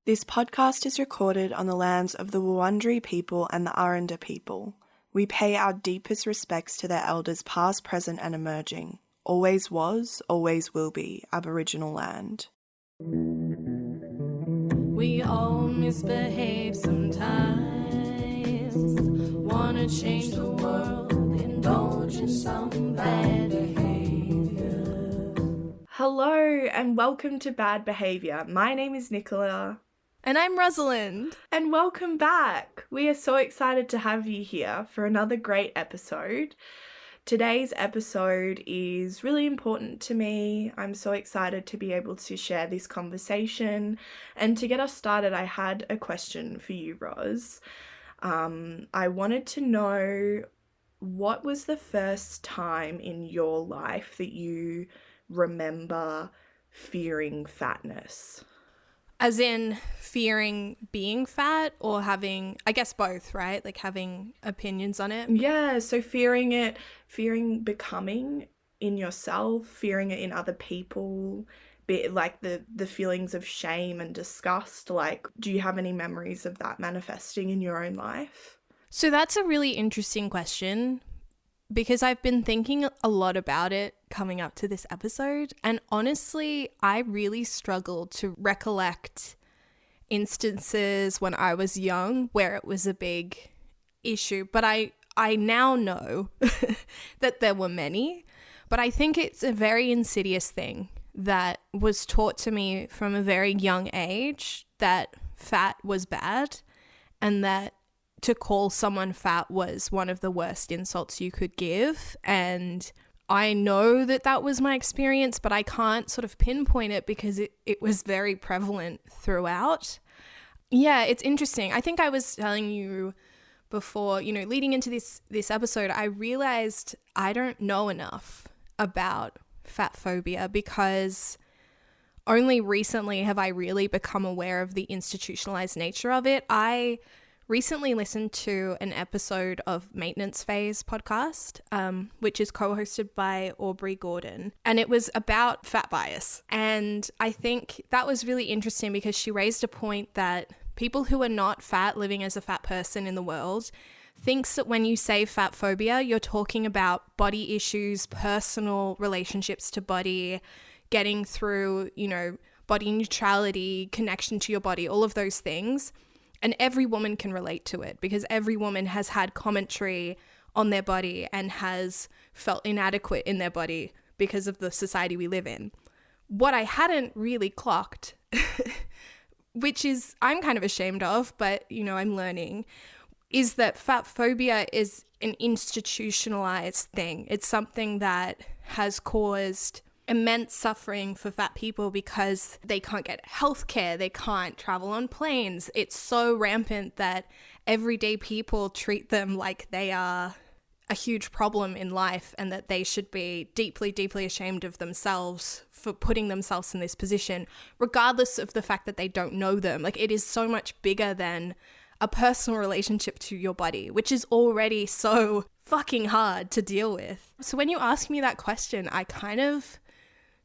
This podcast is recorded on the lands of the Wurundjeri people and the Aranda people. We pay our deepest respects to their elders past, present and emerging. Always was, always will be Aboriginal land. We all misbehave sometimes. Wanna change the world, indulge in some bad behavior. Hello and welcome to Bad Behaviour. My name is Nicola. And I'm Rosalind. And welcome back. We are so excited to have you here for another great episode. Today's episode is really important to me. I'm so excited to be able to share this conversation. And to get us started, I had a question for you, Ros. I wanted to know, what was the first time in your life that you remember fearing fatness? As in fearing being fat or having, I guess both, right? Like having opinions on it? Yeah, so fearing it, fearing becoming in yourself, fearing it in other people, like the feelings of shame and disgust. Like, do you have any memories of that manifesting in your own life? So that's a really interesting question, because I've been thinking a lot about it coming up to this episode. And honestly, I really struggled to recollect instances when I was young where it was a big issue. But I now know that there were many. But I think it's a very insidious thing that was taught to me from a very young age, that fat was bad and that to call someone fat was one of the worst insults you could give. And I know that that was my experience, but I can't sort of pinpoint it because it was very prevalent throughout. Yeah, it's interesting. I think I was telling you before, leading into this episode, I realized I don't know enough about fatphobia because only recently have I really become aware of the institutionalized nature of it. I recently listened to an episode of Maintenance Phase podcast, which is co-hosted by Aubrey Gordon, and it was about fat bias. And I think that was really interesting because she raised a point that people who are not fat, living as a fat person in the world, thinks that when you say fat phobia, you're talking about body issues, personal relationships to body, getting through, body neutrality, connection to your body, all of those things. And every woman can relate to it because every woman has had commentary on their body and has felt inadequate in their body because of the society we live in. What I hadn't really clocked, which is I'm kind of ashamed of, but, I'm learning, is that fatphobia is an institutionalized thing. It's something that has caused immense suffering for fat people because they can't get healthcare, they can't travel on planes. It's so rampant that everyday people treat them like they are a huge problem in life and that they should be deeply, deeply ashamed of themselves for putting themselves in this position, regardless of the fact that they don't know them. Like, it is so much bigger than a personal relationship to your body, which is already so fucking hard to deal with. So when you ask me that question, I kind of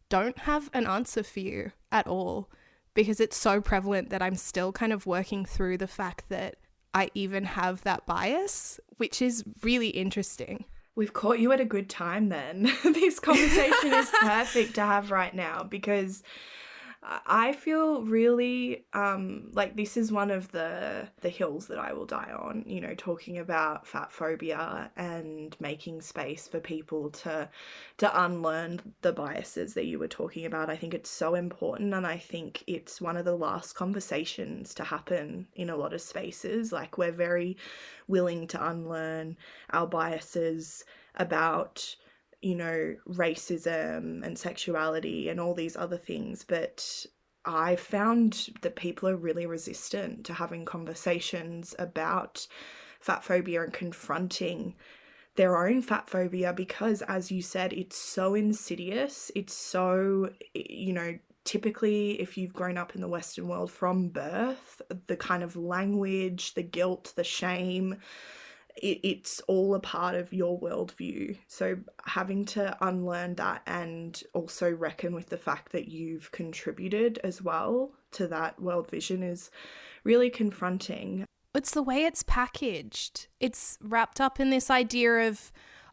don't have an answer for you at all because it's so prevalent that I'm still kind of working through the fact that I even have that bias, which is really interesting. We've caught you at a good time then. This conversation is perfect to have right now because I feel really like this is one of the hills that I will die on, talking about fatphobia and making space for people to unlearn the biases that you were talking about. I think it's so important, and I think it's one of the last conversations to happen in a lot of spaces. Like, we're very willing to unlearn our biases about racism and sexuality and all these other things. But I found that people are really resistant to having conversations about fatphobia and confronting their own fatphobia because, as you said, it's so insidious. It's so, typically if you've grown up in the Western world from birth, the kind of language, the guilt, the shame, it's all a part of your worldview. So having to unlearn that and also reckon with the fact that you've contributed as well to that world vision is really confronting. It's the way it's packaged. It's wrapped up in this idea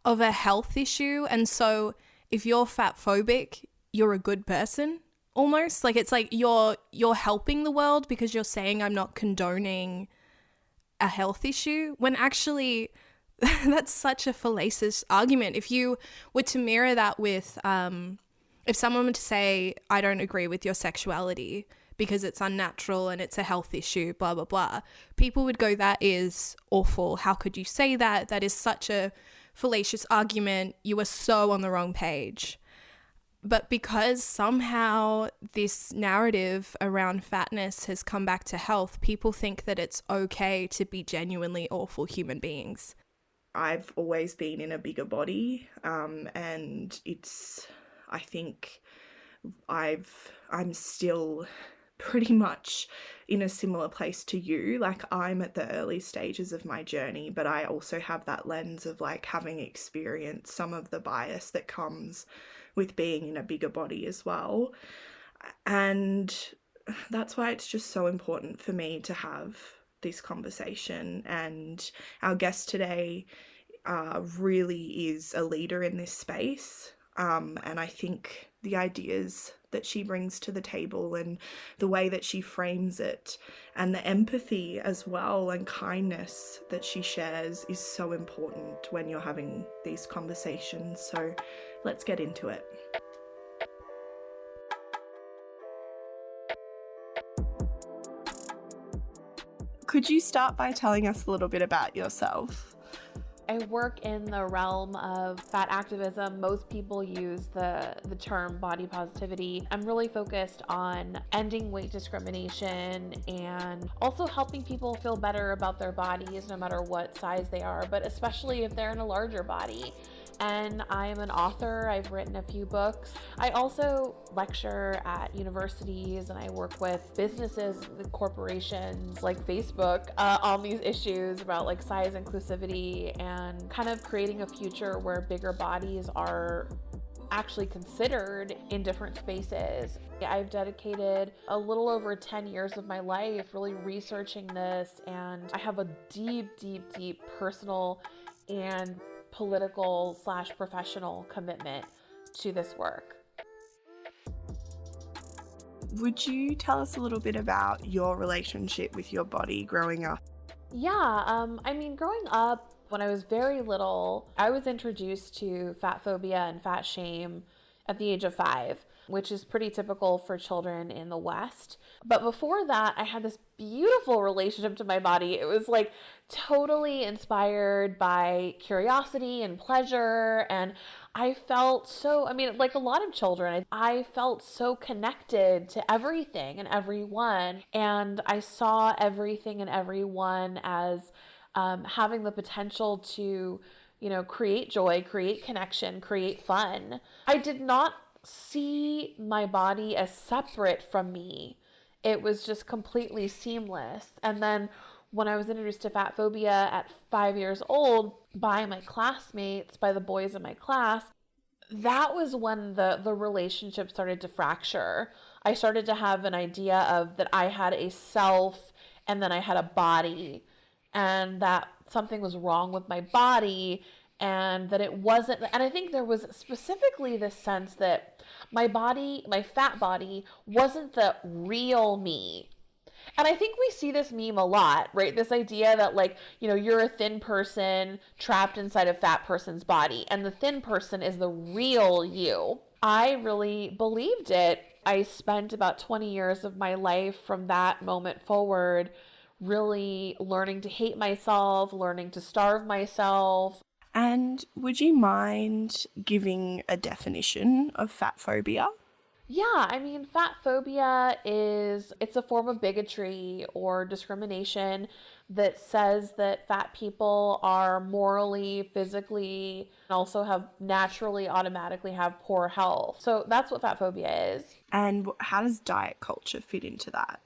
of a health issue. And so if you're fat phobic, you're a good person almost. Like it's like you're helping the world because you're saying I'm not condoning a health issue, when actually that's such a fallacious argument. If you were to mirror that with, if someone were to say, I don't agree with your sexuality because it's unnatural and it's a health issue, blah, blah, blah, people would go, that is awful. How could you say that? That is such a fallacious argument. You are so on the wrong page. But because somehow this narrative around fatness has come back to health, people think that it's okay to be genuinely awful human beings. I've always been in a bigger body, and I think I'm still pretty much in a similar place to you. Like, I'm at the early stages of my journey, but I also have that lens of like having experienced some of the bias that comes with being in a bigger body as well. And that's why it's just so important for me to have this conversation. And our guest today really is a leader in this space. And I think the ideas that she brings to the table and the way that she frames it and the empathy as well and kindness that she shares is so important when you're having these conversations. So let's get into it. Could you start by telling us a little bit about yourself? I work in the realm of fat activism. Most people use the term body positivity. I'm really focused on ending weight discrimination and also helping people feel better about their bodies no matter what size they are, but especially if they're in a larger body. And I am an author. I've written a few books. I also lecture at universities and I work with businesses, with corporations like Facebook on these issues about like size inclusivity and kind of creating a future where bigger bodies are actually considered in different spaces. I've dedicated a little over 10 years of my life really researching this, and I have a deep personal and political/professional commitment to this work. Would you tell us a little bit about your relationship with your body growing up? Yeah, growing up, when I was very little, I was introduced to fat phobia and fat shame at the age of 5, which is pretty typical for children in the West. But before that, I had this beautiful relationship to my body. It was like totally inspired by curiosity and pleasure. And I felt so, like a lot of children, I felt so connected to everything and everyone. And I saw everything and everyone as having the potential to, create joy, create connection, create fun. I did not see my body as separate from me. It was just completely seamless. And then when I was introduced to fat phobia at 5 years old by my classmates, by the boys in my class, that was when the relationship started to fracture. I started to have an idea of that I had a self and then I had a body, and that something was wrong with my body, and that it wasn't. And I think there was specifically this sense that my body, my fat body, wasn't the real me. And I think we see this meme a lot, right? This idea that you're a thin person trapped inside a fat person's body, and the thin person is the real you. I really believed it. I spent about 20 years of my life from that moment forward really learning to hate myself, learning to starve myself. And would you mind giving a definition of fat phobia? Yeah, fat phobia it's a form of bigotry or discrimination that says that fat people are morally, physically, and also automatically have poor health. So that's what fat phobia is. And how does diet culture fit into that?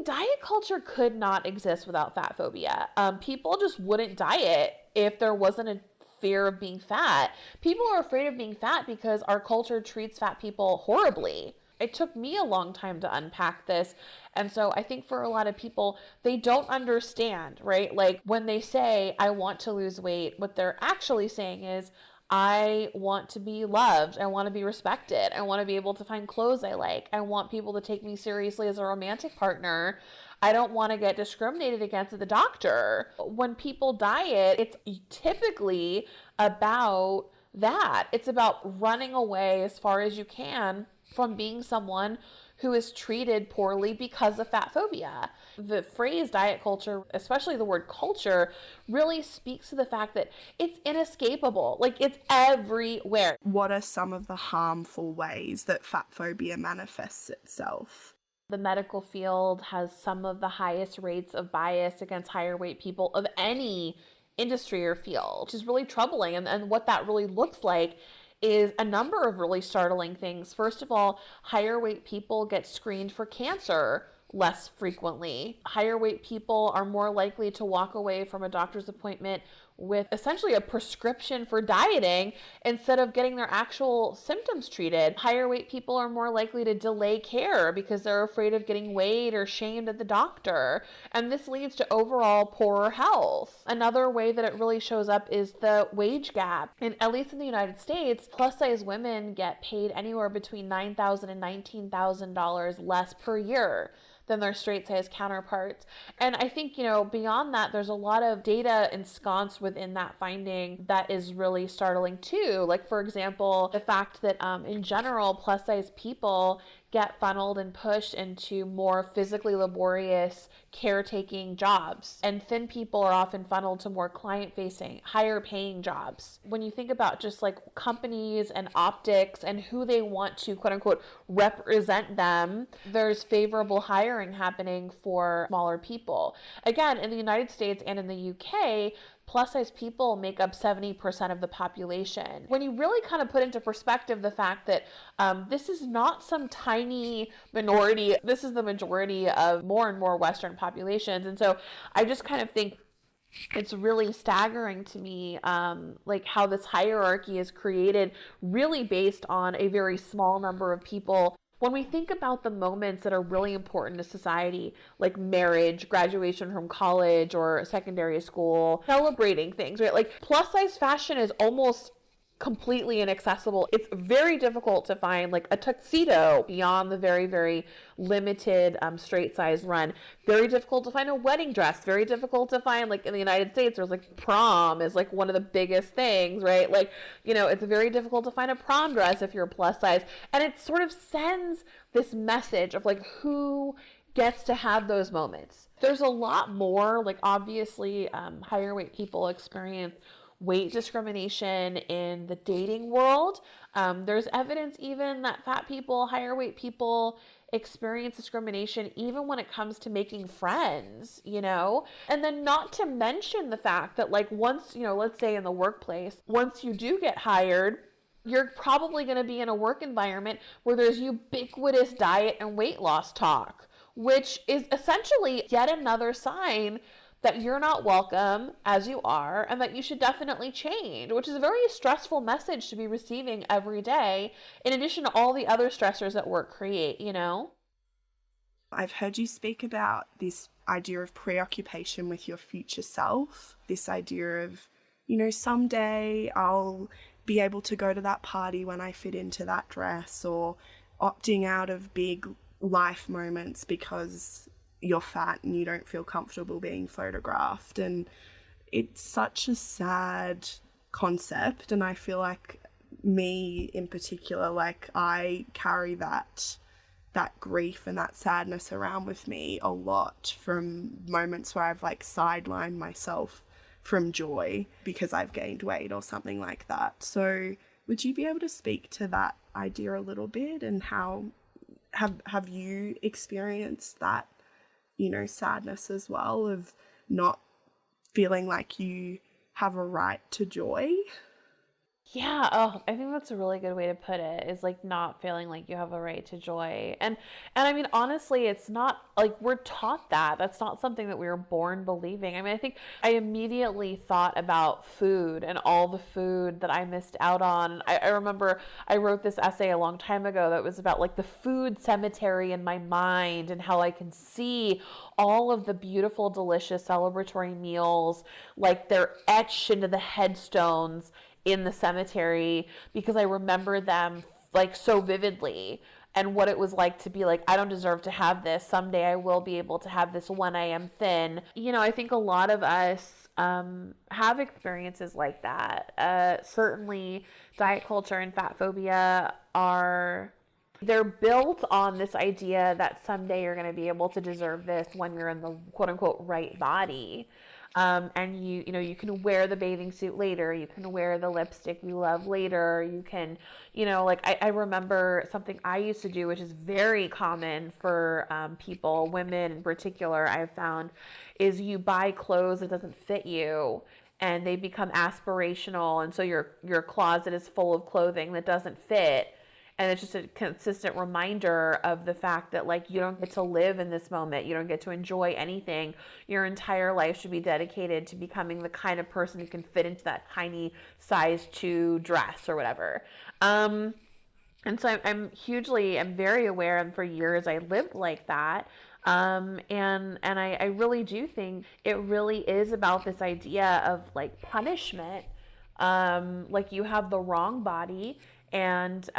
Diet culture could not exist without fat phobia. People just wouldn't diet if there wasn't a fear of being fat. People are afraid of being fat because our culture treats fat people horribly. It took me a long time to unpack this. And so I think for a lot of people, they don't understand, right? Like when they say, I want to lose weight, what they're actually saying is, I want to be loved. I want to be respected. I want to be able to find clothes I like. I want people to take me seriously as a romantic partner. I don't want to get discriminated against at the doctor. When people diet, it's typically about that. It's about running away as far as you can from being someone who is treated poorly because of fat phobia. The phrase diet culture, especially the word culture, really speaks to the fact that it's inescapable. Like it's everywhere. What are some of the harmful ways that fat phobia manifests itself? The medical field has some of the highest rates of bias against higher weight people of any industry or field, which is really troubling. And what that really looks like is a number of really startling things. First of all, higher weight people get screened for cancer less frequently. Higher weight people are more likely to walk away from a doctor's appointment with essentially a prescription for dieting instead of getting their actual symptoms treated. Higher weight people are more likely to delay care because they're afraid of getting weighed or shamed at the doctor. And this leads to overall poorer health. Another way that it really shows up is the wage gap. And at least in the United States, plus size women get paid anywhere between $9,000 and $19,000 less per year than their straight size counterparts. And I think, beyond that, there's a lot of data ensconced within that finding that is really startling too. Like, for example, the fact that in general, plus size people get funneled and pushed into more physically laborious caretaking jobs. And thin people are often funneled to more client-facing, higher paying jobs. When you think about just like companies and optics and who they want to quote unquote represent them, there's favorable hiring happening for smaller people. Again, in the United States and in the UK, plus size people make up 70% of the population. When you really kind of put into perspective the fact that this is not some tiny minority, this is the majority of more and more Western populations. And so I just kind of think it's really staggering to me, like how this hierarchy is created really based on a very small number of people. When we think about the moments that are really important to society, like marriage, graduation from college or secondary school, celebrating things, right? Like plus size fashion is almost completely inaccessible. It's very difficult to find like a tuxedo beyond the very, very limited straight size run. Very difficult to find a wedding dress. Very difficult to find, like in the United States, there's like prom is like one of the biggest things, right? Like, it's very difficult to find a prom dress if you're plus size. And it sort of sends this message of like who gets to have those moments. There's a lot more, like obviously higher weight people experience weight discrimination in the dating world. There's evidence even that fat people, higher weight people experience discrimination even when it comes to making friends, And then not to mention the fact that like once, let's say in the workplace, once you do get hired, you're probably going to be in a work environment where there's ubiquitous diet and weight loss talk, which is essentially yet another sign that you're not welcome as you are and that you should definitely change, which is a very stressful message to be receiving every day, in addition to all the other stressors that work create, I've heard you speak about this idea of preoccupation with your future self, this idea of, someday I'll be able to go to that party when I fit into that dress, or opting out of big life moments because you're fat and you don't feel comfortable being photographed. And it's such a sad concept, and I feel like me in particular, like I carry that grief and that sadness around with me a lot, from moments where I've like sidelined myself from joy because I've gained weight or something like that. So would you be able to speak to that idea a little bit, and how have you experienced that sadness as well, of not feeling like you have a right to joy? Yeah, oh, I think that's a really good way to put it. Is like not feeling like you have a right to joy. And I mean honestly, it's not like we're taught that. That's not something that we were born believing. I mean, I think I immediately thought about food and all the food that I missed out on. I remember I wrote this essay a long time ago that was about like the food cemetery in my mind and how I can see all of the beautiful, delicious celebratory meals like they're etched into the headstones in the cemetery because I remember them like so vividly and what it was like to be like, I don't deserve to have this. Someday I will be able to have this when I am thin. You know, I think a lot of us have experiences like that. Certainly, diet culture and fat phobia they're built on this idea that someday you're going to be able to deserve this when you're in the quote unquote right body. And you know, you can wear the bathing suit later, you can wear the lipstick you love later, you can, you know, like I remember something I used to do, which is very common for people, women in particular, I've found, is you buy clothes that doesn't fit you and they become aspirational. And so your closet is full of clothing that doesn't fit. And it's just a consistent reminder of the fact that like you don't get to live in this moment, you don't get to enjoy anything. Your entire life should be dedicated to becoming the kind of person who can fit into that tiny size 2 dress or whatever. And so I'm very aware, and for years I lived like that. And I really do think it really is about this idea of like punishment. Like you have the wrong body and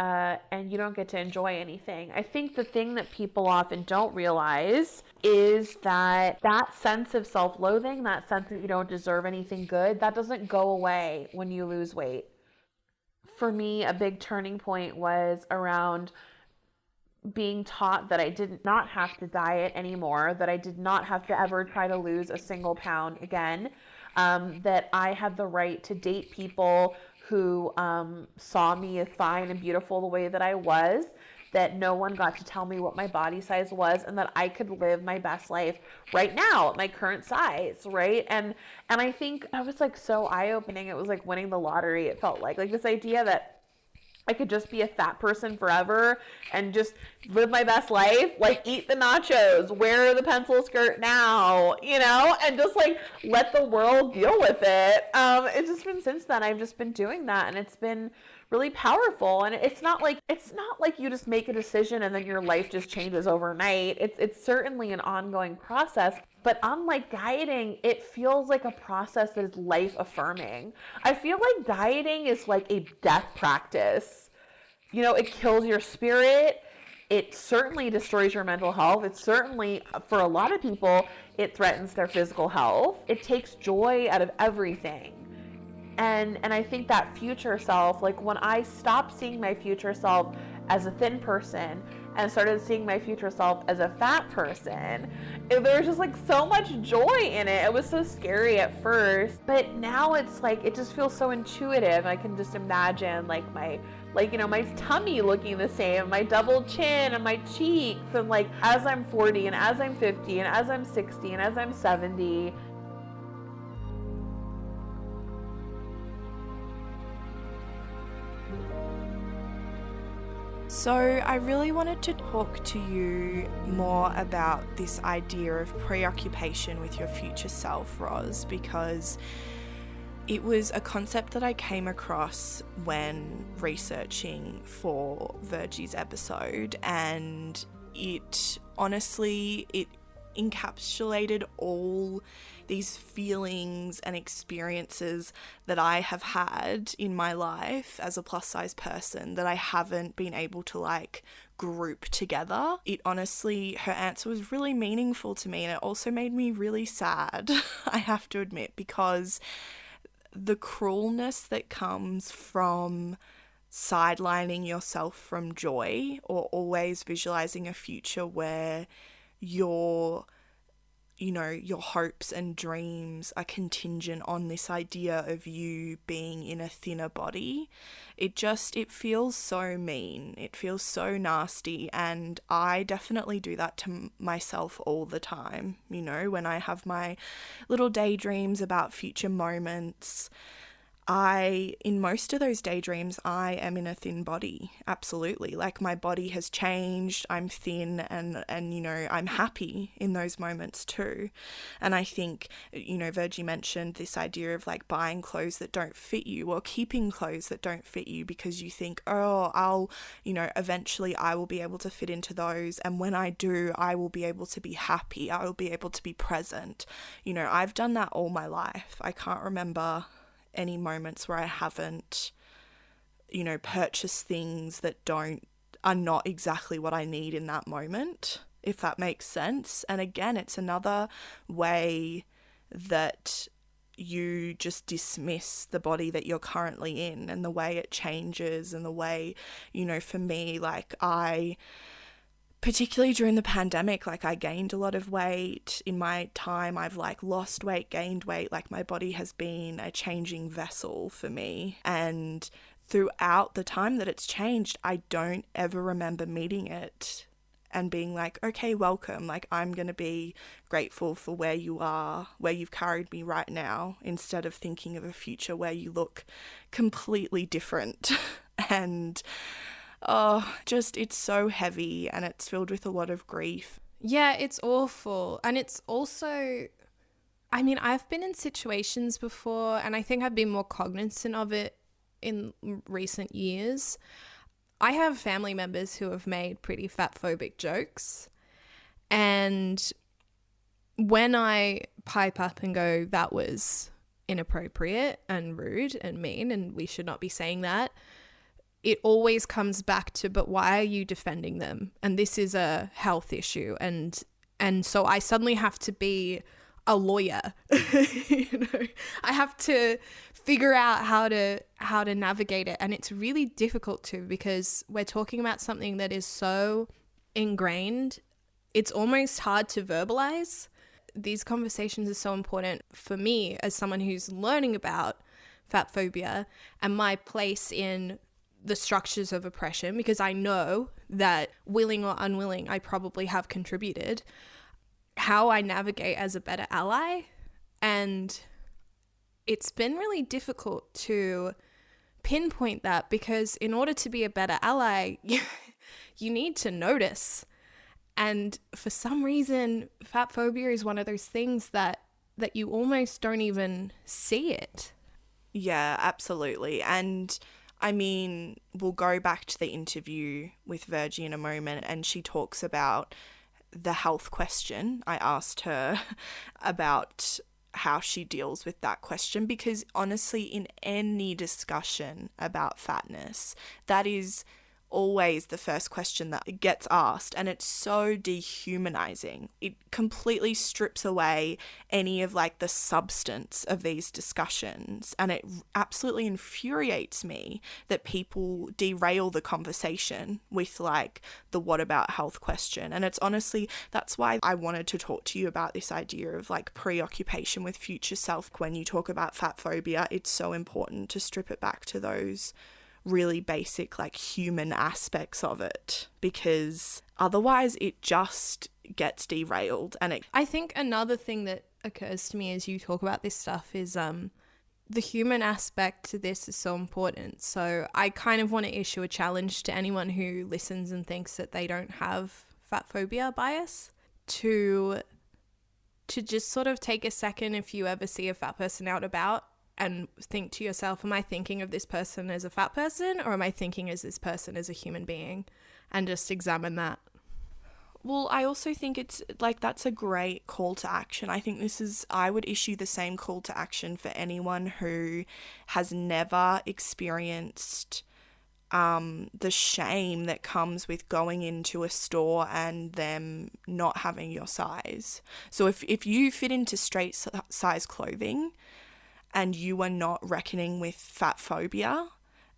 you don't get to enjoy anything. I think the thing that people often don't realize is that that sense of self-loathing, that sense that you don't deserve anything good, that doesn't go away when you lose weight. For me, a big turning point was around being taught that I did not have to diet anymore, that I did not have to ever try to lose a single pound again, that I had the right to date people who saw me as fine and beautiful the way that I was, that no one got to tell me what my body size was, and that I could live my best life right now at my current size, right? And I think that was like so eye-opening. It was like winning the lottery. It felt like this idea that I could just be a fat person forever and just live my best life, like eat the nachos, wear the pencil skirt now, you know, and just like let the world deal with it. It's just been since then I've just been doing that, and it's been really powerful. And it's not like you just make a decision and then your life just changes overnight. It's certainly an ongoing process. But unlike dieting, it feels like a process that is life affirming. I feel like dieting is like a death practice. You know, it kills your spirit. It certainly destroys your mental health. It certainly, for a lot of people, it threatens their physical health. It takes joy out of everything. And I think that future self, like when I stopped seeing my future self as a thin person and started seeing my future self as a fat person, there was just like so much joy in it. It was so scary at first, but now it's like it just feels so intuitive. I can just imagine like my tummy looking the same, my double chin and my cheeks, and like as I'm 40 and as I'm 50 and as I'm 60 and as I'm 70. So I really wanted to talk to you more about this idea of preoccupation with your future self, Roz, because it was a concept that I came across when researching for Virgie's episode, and it encapsulated all these feelings and experiences that I have had in my life as a plus size person that I haven't been able to like group together. Her answer was really meaningful to me, and it also made me really sad, I have to admit, because the cruelness that comes from sidelining yourself from joy or always visualizing a future where your hopes and dreams are contingent on this idea of you being in a thinner body. It feels so mean. It feels so nasty. And I definitely do that to myself all the time. You know, when I have my little daydreams about future moments, in most of those daydreams, I am in a thin body. Absolutely. Like my body has changed. I'm thin and, I'm happy in those moments too. And I think, Virgie mentioned this idea of like buying clothes that don't fit you or keeping clothes that don't fit you because you think, oh, I'll, eventually I will be able to fit into those. And when I do, I will be able to be happy. I will be able to be present. I've done that all my life. I can't remember any moments where I haven't, purchased things that are not exactly what I need in that moment, if that makes sense. And again, it's another way that you just dismiss the body that you're currently in and the way it changes and the way, for me, like particularly during the pandemic, like I gained a lot of weight. In my time, I've like lost weight, gained weight. Like my body has been a changing vessel for me. And throughout the time that it's changed, I don't ever remember meeting it and being like, okay, welcome. Like I'm going to be grateful for where you are, where you've carried me right now, instead of thinking of a future where you look completely different. And it's so heavy and it's filled with a lot of grief. Yeah, it's awful. And it's also, I've been in situations before, and I think I've been more cognizant of it in recent years. I have family members who have made pretty fatphobic jokes. And when I pipe up and go, that was inappropriate and rude and mean, and we should not be saying that, it always comes back to, but why are you defending them? And this is a health issue. And so I suddenly have to be a lawyer. I have to figure out how to navigate it. And it's really difficult to, because we're talking about something that is so ingrained. It's almost hard to verbalize. These conversations are so important for me as someone who's learning about fatphobia and my place in the structures of oppression, because I know that willing or unwilling, I probably have contributed, how I navigate as a better ally. And it's been really difficult to pinpoint that, because in order to be a better ally, you need to notice. And for some reason, fatphobia is one of those things that you almost don't even see it. Yeah, absolutely. And we'll go back to the interview with Virgie in a moment, and she talks about the health question. I asked her about how she deals with that question, because honestly, in any discussion about fatness, that is always the first question that gets asked, and it's so dehumanizing. It completely strips away any of like the substance of these discussions, and it absolutely infuriates me that people derail the conversation with like the what about health question. And it's honestly, that's why I wanted to talk to you about this idea of like preoccupation with future self. When you talk about fatphobia, it's so important to strip it back to those really basic like human aspects of it, because otherwise it just gets derailed. And I think another thing that occurs to me as you talk about this stuff is the human aspect to this is so important. So I kind of want to issue a challenge to anyone who listens and thinks that they don't have fatphobia bias to just sort of take a second, if you ever see a fat person out about, and think to yourself, am I thinking of this person as a fat person, or am I thinking as this person as a human being? And just examine that. Well, I also think it's like, that's a great call to action. I think I would issue the same call to action for anyone who has never experienced the shame that comes with going into a store and them not having your size. So if you fit into straight size clothing and you are not reckoning with fatphobia,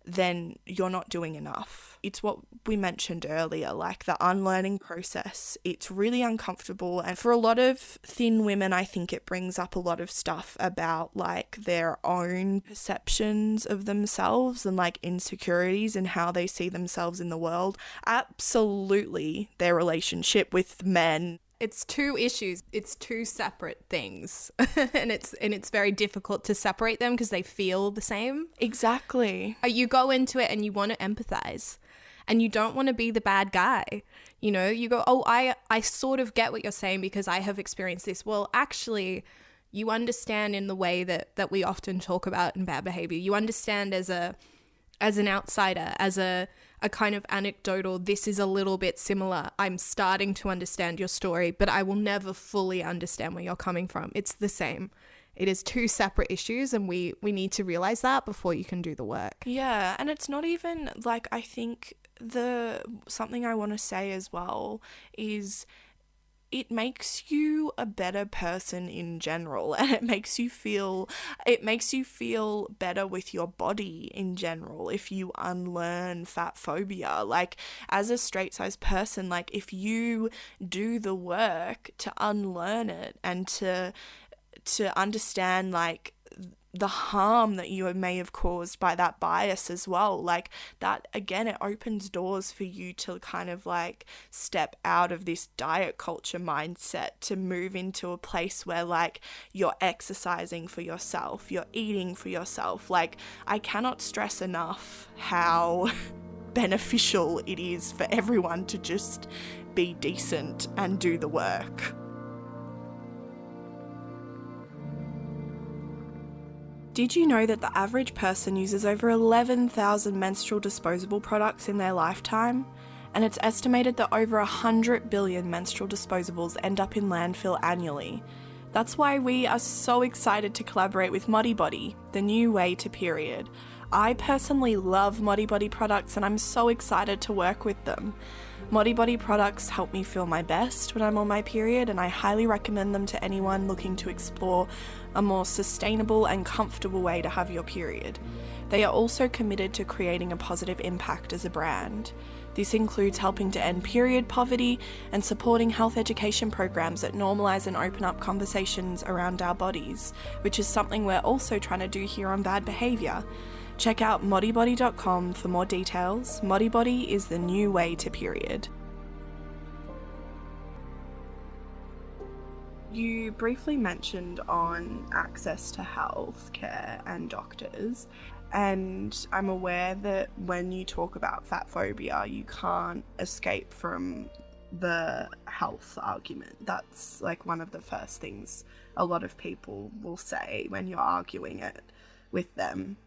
then you're not doing enough. It's what we mentioned earlier, like the unlearning process. It's really uncomfortable. And for a lot of thin women, I think it brings up a lot of stuff about like their own perceptions of themselves and like insecurities and how they see themselves in the world. Absolutely their relationship with men It's two issues. It's two separate things. and it's very difficult to separate them because they feel the same. Exactly. You go into it and you want to empathize and you don't want to be the bad guy. You know, you go, oh, I sort of get what you're saying because I have experienced this. Well, actually, you understand in the way that we often talk about in bad behavior. You understand as an outsider, as a kind of anecdotal, this is a little bit similar. I'm starting to understand your story, but I will never fully understand where you're coming from. It's the same. It is two separate issues, and we need to realize that before you can do the work. Yeah, and it's not even like, I think something I want to say as well is it makes you a better person in general, and it makes you feel better with your body in general if you unlearn fat phobia. Like, as a straight sized person, like, if you do the work to unlearn it and to understand like the harm that you may have caused by that bias as well, like that, again, it opens doors for you to kind of like step out of this diet culture mindset to move into a place where like you're exercising for yourself, you're eating for yourself. Like, I cannot stress enough how beneficial it is for everyone to just be decent and do the work. Did you know that the average person uses over 11,000 menstrual disposable products in their lifetime? And it's estimated that over 100 billion menstrual disposables end up in landfill annually. That's why we are so excited to collaborate with Modibody, the new way to period. I personally love Modibody products and I'm so excited to work with them. Modibody products help me feel my best when I'm on my period, and I highly recommend them to anyone looking to explore a more sustainable and comfortable way to have your period. They are also committed to creating a positive impact as a brand. This includes helping to end period poverty and supporting health education programs that normalise and open up conversations around our bodies, which is something we're also trying to do here on Bad Behaviour. Check out modibody.com for more details. Modibody is the new way to period. You briefly mentioned on access to healthcare and doctors, and I'm aware that when you talk about fat phobia, you can't escape from the health argument. That's like one of the first things a lot of people will say when you're arguing it with them.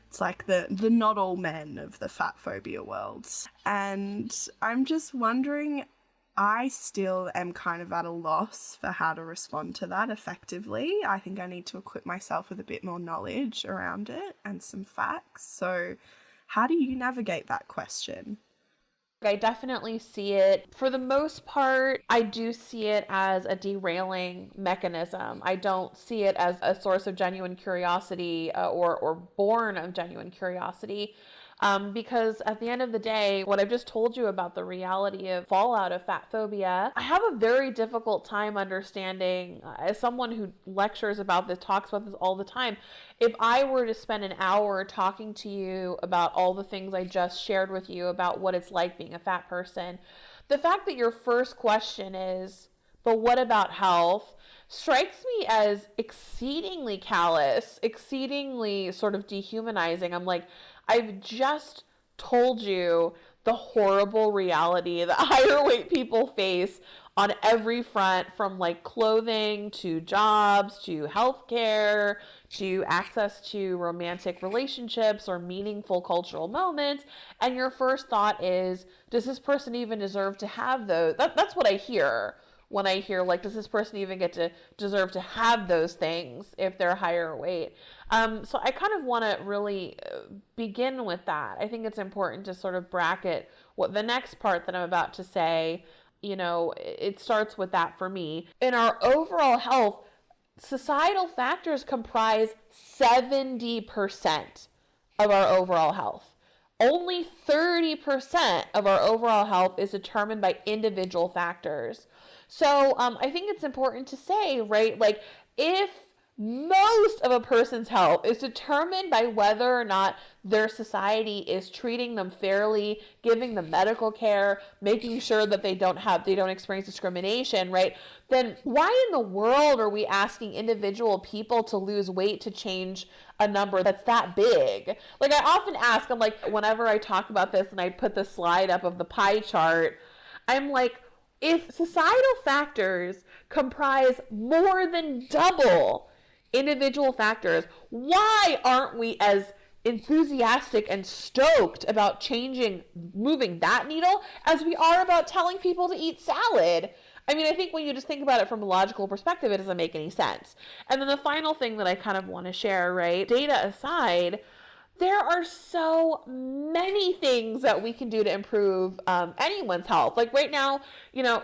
It's like the not all men of the fat phobia world. And I'm just wondering, I still am kind of at a loss for how to respond to that effectively. I think I need to equip myself with a bit more knowledge around it and some facts. So how do you navigate that question? I definitely see it. For the most part, I do see it as a derailing mechanism. I don't see it as a source of genuine curiosity or born of genuine curiosity. Because at the end of the day, what I've just told you about the reality of fallout of fat phobia, I have a very difficult time understanding, as someone who lectures about this, talks about this all the time, if I were to spend an hour talking to you about all the things I just shared with you about what it's like being a fat person, the fact that your first question is, but what about health, strikes me as exceedingly callous, exceedingly sort of dehumanizing. I'm like, I've just told you the horrible reality that higher weight people face on every front, from like clothing to jobs to healthcare to access to romantic relationships or meaningful cultural moments. And your first thought is, does this person even deserve to have those? That's what I hear when I hear, like, does this person even deserve to have those things if they're higher weight? So I kind of want to really begin with that. I think it's important to sort of bracket what the next part that I'm about to say, you know, it starts with that for me. In our overall health, societal factors comprise 70% of our overall health. Only 30% of our overall health is determined by individual factors. So I think it's important to say, right, like, if most of a person's health is determined by whether or not their society is treating them fairly, giving them medical care, making sure that they don't experience discrimination, right? Then why in the world are we asking individual people to lose weight to change a number that's that big? Like, I often ask, I'm like, whenever I talk about this and I put the slide up of the pie chart, I'm like, if societal factors comprise more than double individual factors, why aren't we as enthusiastic and stoked about moving that needle as we are about telling people to eat salad? I mean, I think when you just think about it from a logical perspective, it doesn't make any sense. And then the final thing that I kind of want to share, right? Data aside, there are so many things that we can do to improve anyone's health. Like right now,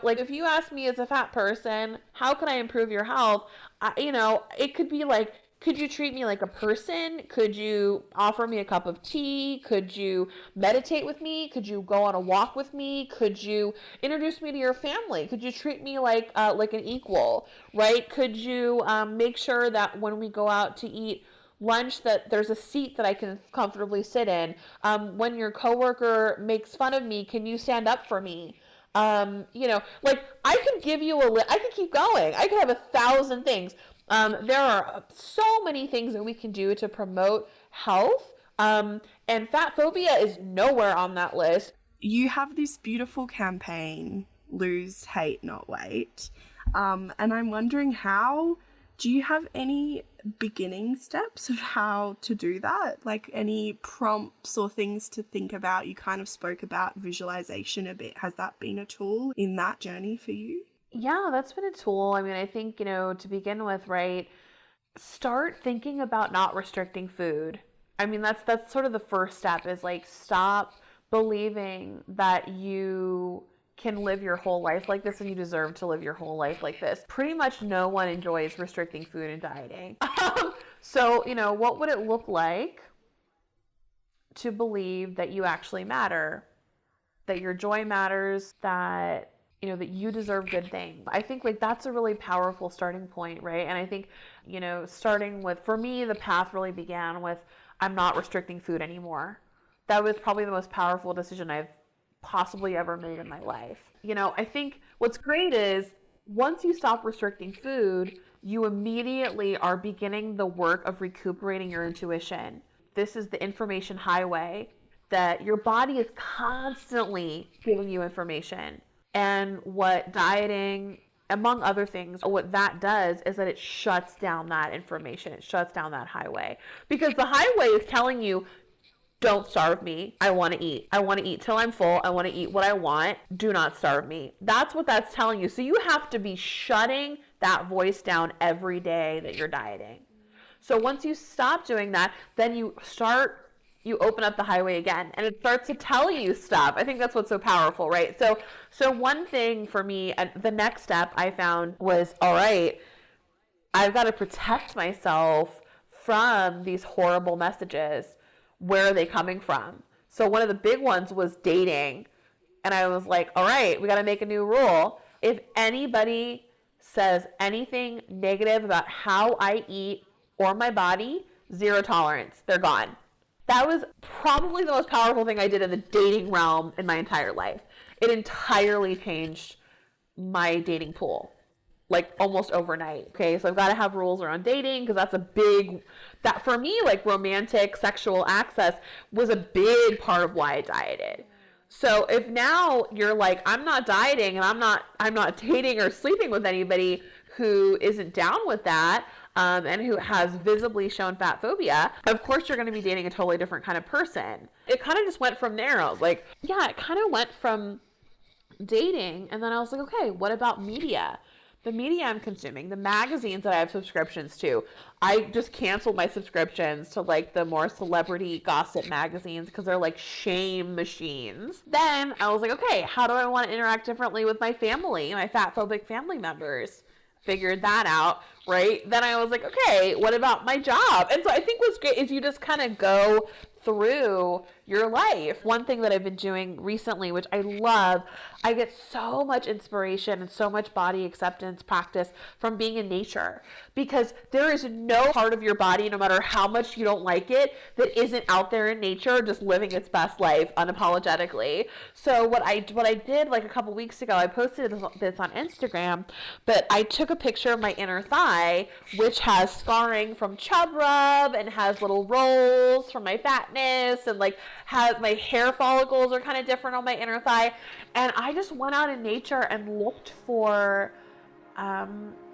like if you ask me as a fat person, how can I improve your health? It could be like, could you treat me like a person? Could you offer me a cup of tea? Could you meditate with me? Could you go on a walk with me? Could you introduce me to your family? Could you treat me like an equal, right? Could you make sure that when we go out to eat lunch that there's a seat that I can comfortably sit in? When your coworker makes fun of me, can you stand up for me? Like I could give you I could keep going. I could have 1,000 things. There are so many things that we can do to promote health. And Fatphobia is nowhere on that list. You have this beautiful campaign, Lose Hate Not Weight. And I'm wondering, do you have any beginning steps of how to do that? Like any prompts or things to think about? You kind of spoke about visualization a bit. Has that been a tool in that journey for you? Yeah, that's been a tool. I mean, I think, to begin with, right, start thinking about not restricting food. I mean, that's sort of the first step, is like, stop believing that you can live your whole life like this and you deserve to live your whole life like this. Pretty much no one enjoys restricting food and dieting. So, what would it look like to believe that you actually matter, that your joy matters, that that you deserve good things? I think like that's a really powerful starting point, right? And I think, starting with, for me, the path really began with, I'm not restricting food anymore. That was probably the most powerful decision I've possibly ever made in my life. I think what's great is once you stop restricting food, you immediately are beginning the work of recuperating your intuition. This is the information highway that your body is constantly giving you information. And what dieting, among other things, what that does is that it shuts down that information. It shuts down that highway. Because the highway is telling you, don't starve me. I want to eat. I want to eat till I'm full. I want to eat what I want. Do not starve me. That's what that's telling you. So you have to be shutting that voice down every day that you're dieting. So once you stop doing that, then you open up the highway again and it starts to tell you stuff. I think that's what's so powerful, right? So one thing for me, the next step I found was, all right, I've got to protect myself from these horrible messages. Where are they coming from? So one of the big ones was dating. And I was like, all right, we got to make a new rule. If anybody says anything negative about how I eat or my body, zero tolerance. They're gone. That was probably the most powerful thing I did in the dating realm in my entire life. It entirely changed my dating pool, like almost overnight. Okay, so I've got to have rules around dating because that's that for me, like romantic sexual access was a big part of why I dieted. So if now you're like, I'm not dieting and I'm not dating or sleeping with anybody who isn't down with that, and who has visibly shown fat phobia, of course you're going to be dating a totally different kind of person. It kind of just went from there. I was like, yeah, it kind of went from dating, and then I was like, okay, what about media? The media I'm consuming, the magazines that I have subscriptions to. I just canceled my subscriptions to like the more celebrity gossip magazines because they're like shame machines. Then I was like, okay, how do I want to interact differently with my family, my fat phobic family members? Figured that out, right? Then I was like, okay, what about my job? And so I think what's great is you just kind of go through your life. One thing that I've been doing recently, which I love, I get so much inspiration and so much body acceptance practice from being in nature, because there is no part of your body, no matter how much you don't like it, that isn't out there in nature just living its best life unapologetically. So what I did like a couple weeks ago, I posted this on Instagram, but I took a picture of my inner thigh, which has scarring from chub rub and has little rolls from my fatness, and like has my hair follicles are kind of different on my inner thigh. And I just went out in nature and looked for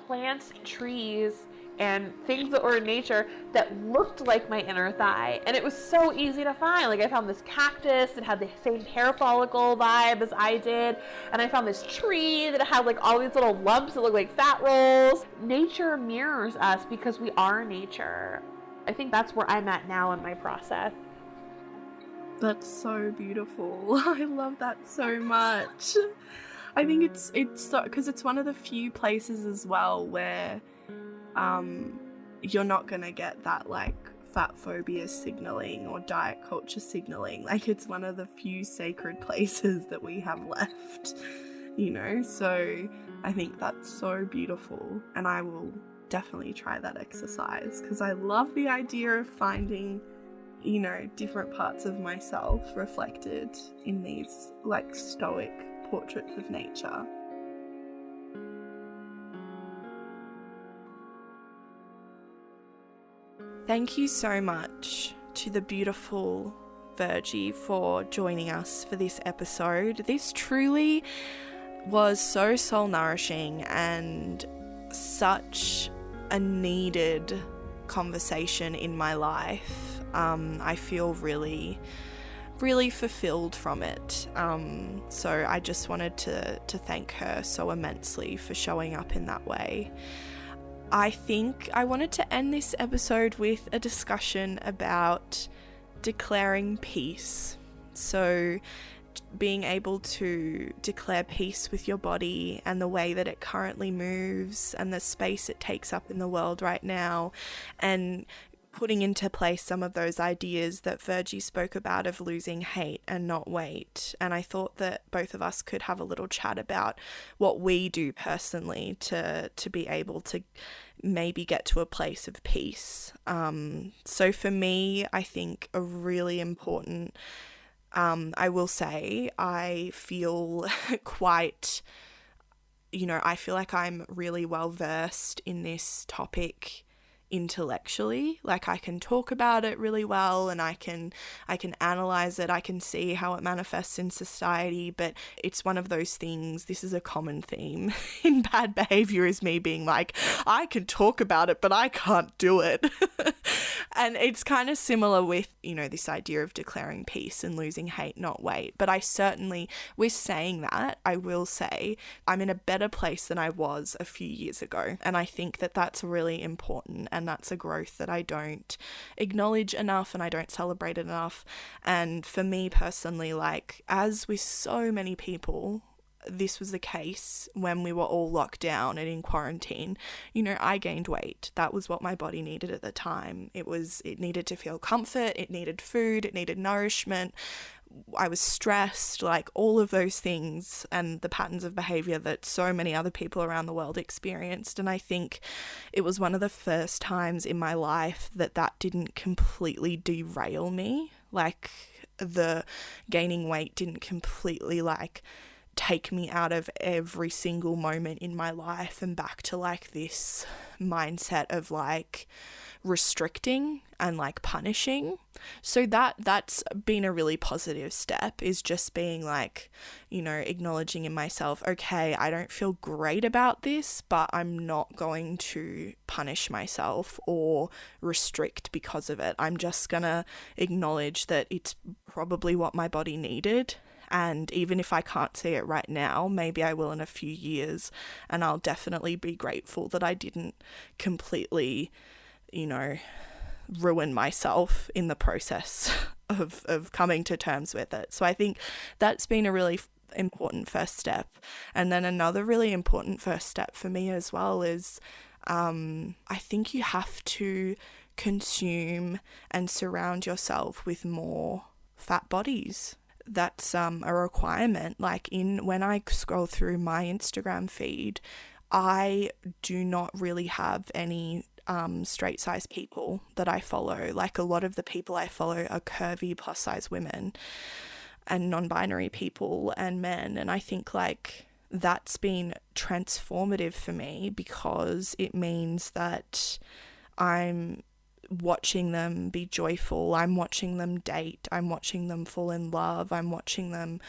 plants, trees, and things that were in nature that looked like my inner thigh. And it was so easy to find. Like I found this cactus that had the same hair follicle vibe as I did. And I found this tree that had like all these little lumps that look like fat rolls. Nature mirrors us because we are nature. I think that's where I'm at now in my process. That's so beautiful. I love that so much. I think it's so, because it's one of the few places as well where you're not gonna get that like fat phobia signaling or diet culture signaling. Like it's one of the few sacred places that we have left, you know? So I think that's so beautiful, and I will definitely try that exercise because I love the idea of finding, you know, different parts of myself reflected in these like stoic portraits of nature. Thank you so much to the beautiful Virgie for joining us for this episode. This truly was so soul nourishing and such a needed conversation in my life. I feel really fulfilled from it. So I just wanted to thank her so immensely for showing up in that way. I think I wanted to end this episode with a discussion about declaring peace. So being able to declare peace with your body and the way that it currently moves and the space it takes up in the world right now, and putting into place some of those ideas that Virgie spoke about of losing hate and not weight. And I thought that both of us could have a little chat about what we do personally to be able to maybe get to a place of peace. So for me, I think a really important, I will say, I feel quite, you know, I feel like I'm really well versed in this topic intellectually. Like I can talk about it really well, and I can analyze it, I can see how it manifests in society, but it's one of those things, this is a common theme in bad behavior, is me being like, I can talk about it but I can't do it. And it's kind of similar with, you know, this idea of declaring peace and losing hate, not weight. But I certainly, with saying that, I will say I'm in a better place than I was a few years ago, and I think that that's really important. And that's a growth that I don't acknowledge enough and I don't celebrate it enough. And for me personally, like as with so many people, this was the case when we were all locked down and in quarantine. You know, I gained weight. That was what my body needed at the time. It needed to feel comfort, it needed food, it needed nourishment. I was stressed, like all of those things and the patterns of behavior that so many other people around the world experienced. And I think it was one of the first times in my life that didn't completely derail me. Like the gaining weight didn't completely like take me out of every single moment in my life and back to like this mindset of like restricting and like punishing. So that's been a really positive step, is just being like, you know, acknowledging in myself, okay, I don't feel great about this, but I'm not going to punish myself or restrict because of it. I'm just gonna acknowledge that it's probably what my body needed. And even if I can't see it right now, maybe I will in a few years, and I'll definitely be grateful that I didn't completely, you know, ruin myself in the process of coming to terms with it. So I think that's been a really important first step. And then another really important first step for me as well is I think you have to consume and surround yourself with more fat bodies. That's a requirement. Like when I scroll through my Instagram feed, I do not really have any straight size people that I follow. Like a lot of the people I follow are curvy plus size women and non-binary people and men. And I think like that's been transformative for me because it means that I'm watching them be joyful, I'm watching them date, I'm watching them fall in love, I'm watching them,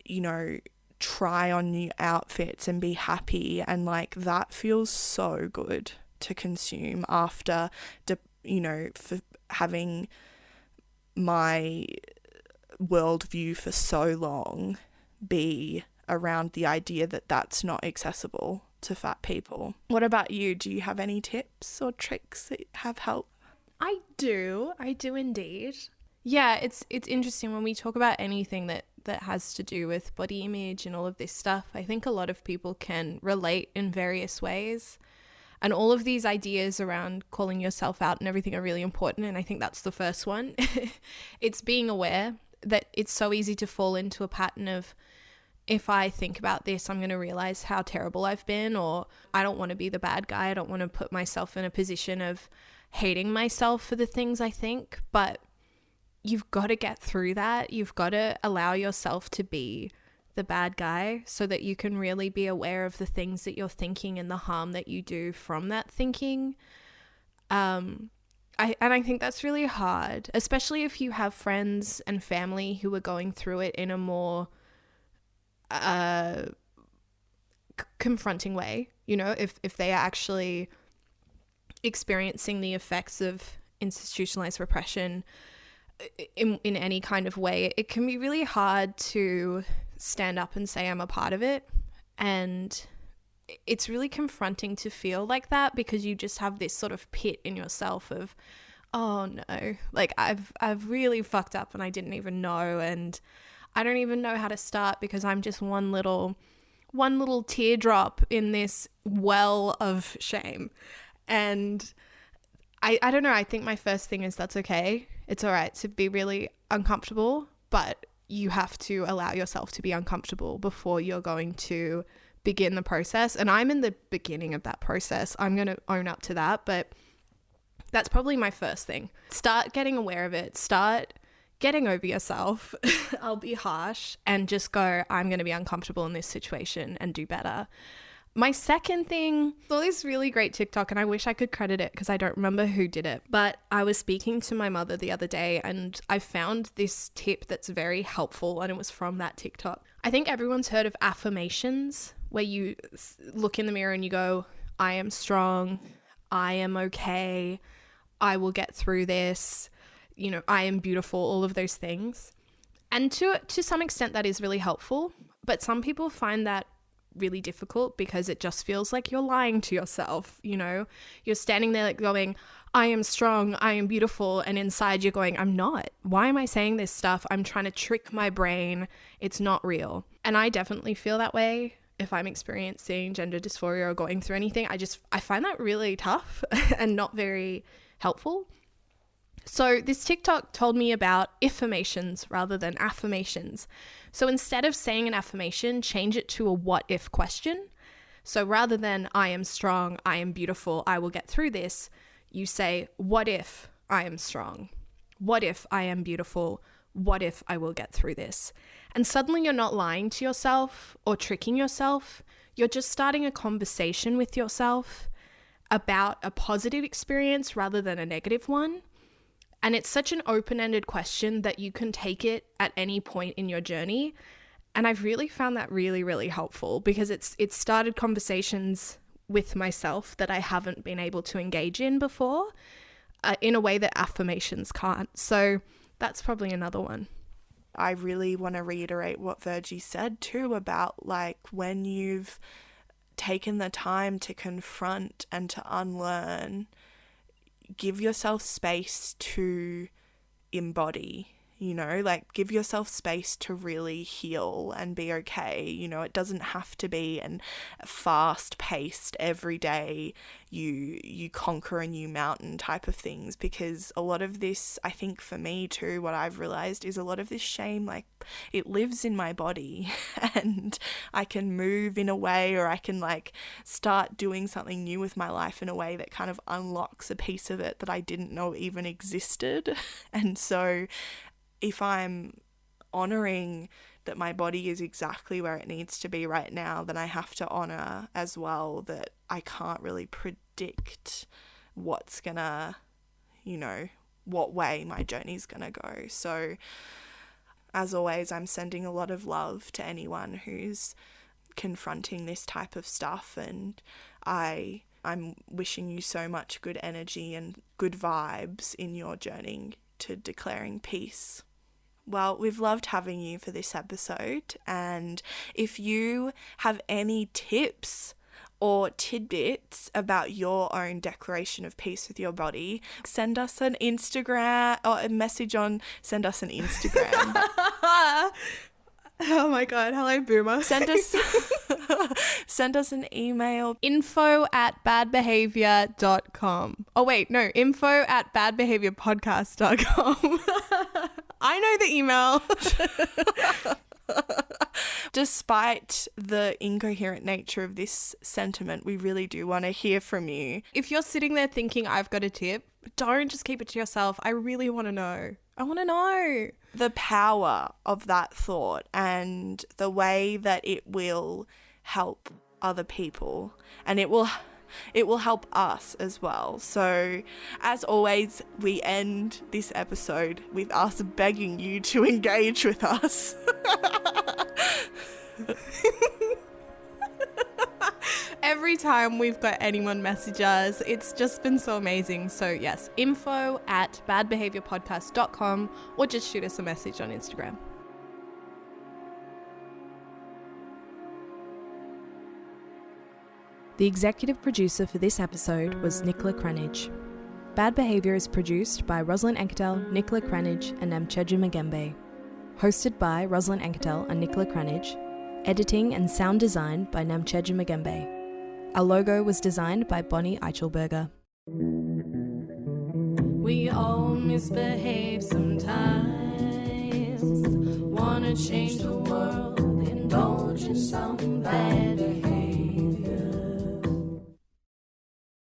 you know, try on new outfits and be happy. And like that feels so good to consume after, you know, for having my worldview for so long be around the idea that that's not accessible to fat people. What about you? Do you have any tips or tricks that have helped? I do indeed. Yeah, it's interesting when we talk about anything that has to do with body image and all of this stuff. I think a lot of people can relate in various ways. And all of these ideas around calling yourself out and everything are really important. And I think that's the first one. It's being aware that it's so easy to fall into a pattern of, if I think about this, I'm going to realize how terrible I've been, or I don't want to be the bad guy. I don't want to put myself in a position of hating myself for the things I think. But you've got to get through that. You've got to allow yourself to be the bad guy so that you can really be aware of the things that you're thinking and the harm that you do from that thinking. I think that's really hard, especially if you have friends and family who are going through it in a more confronting way. You know, if they are actually experiencing the effects of institutionalized repression in any kind of way, it can be really hard to stand up and say I'm a part of it. And it's really confronting to feel like that because you just have this sort of pit in yourself of, oh no, like I've really fucked up and I didn't even know, and I don't even know how to start because I'm just one little teardrop in this well of shame. And I don't know, I think my first thing is that's okay. It's all right to be really uncomfortable, but you have to allow yourself to be uncomfortable before you're going to begin the process. And I'm in the beginning of that process. I'm going to own up to that, but that's probably my first thing. Start getting aware of it. Start getting over yourself. I'll be harsh and just go, I'm going to be uncomfortable in this situation and do better. My second thing, saw this really great TikTok and I wish I could credit it because I don't remember who did it, but I was speaking to my mother the other day and I found this tip that's very helpful and it was from that TikTok. I think everyone's heard of affirmations where you look in the mirror and you go, I am strong, I am okay, I will get through this, you know, I am beautiful, all of those things. And to some extent that is really helpful, but some people find that really difficult because it just feels like you're lying to yourself. You know, you're standing there like going, I am strong, I am beautiful, and inside you're going, I'm not. Why am I saying this stuff? I'm trying to trick my brain. It's not real. And I definitely feel that way if I'm experiencing gender dysphoria or going through anything. I find that really tough and not very helpful. So this TikTok told me about affirmations rather than affirmations. So instead of saying an affirmation, change it to a what if question. So rather than I am strong, I am beautiful, I will get through this, you say, what if I am strong? What if I am beautiful? What if I will get through this? And suddenly you're not lying to yourself or tricking yourself. You're just starting a conversation with yourself about a positive experience rather than a negative one. And it's such an open-ended question that you can take it at any point in your journey. And I've really found that really, really helpful because it's started conversations with myself that I haven't been able to engage in before in a way that affirmations can't. So that's probably another one. I really want to reiterate what Virgie said too about like when you've taken the time to confront and to unlearn, give yourself space to embody. You know, like, give yourself space to really heal and be okay. You know, it doesn't have to be an fast-paced, everyday, you conquer a new mountain type of things, because a lot of this, I think for me too, what I've realized is a lot of this shame, like, it lives in my body and I can move in a way, or I can like start doing something new with my life in a way that kind of unlocks a piece of it that I didn't know even existed. And so if I'm honoring that my body is exactly where it needs to be right now, then I have to honor as well that I can't really predict what's gonna, you know, what way my journey's gonna go. So as always, I'm sending a lot of love to anyone who's confronting this type of stuff, and I'm wishing you so much good energy and good vibes in your journey to declaring peace. Well, we've loved having you for this episode, and if you have any tips or tidbits about your own declaration of peace with your body, send us an Instagram or a message on, send us an Instagram. Oh my God. Hello, Boomer. Send us an email. info@badbehavior.com. Oh wait, no, info@badbehaviorpodcast.com. I know the email. Despite the incoherent nature of this sentiment, we really do want to hear from you. If you're sitting there thinking I've got a tip, don't just keep it to yourself. I really want to know. I want to know. The power of that thought and the way that it will help other people, and it will help us as well. So as always, we end this episode with us begging you to engage with us. Every time we've got anyone message us, it's just been so amazing. So yes, info@badbehaviorpodcast.com, or just shoot us a message on Instagram. The executive producer for this episode was Nicola Cranage. Bad Behavior is produced by Rosalind Enketel, Nicola Cranage, and Namcheju Magembe. Hosted by Rosalind Enketel and Nicola Cranage. Editing and sound design by Namcheju Magembe. Our logo was designed by Bonnie Eichelberger. We all misbehave sometimes. Wanna change the world, indulge in some bad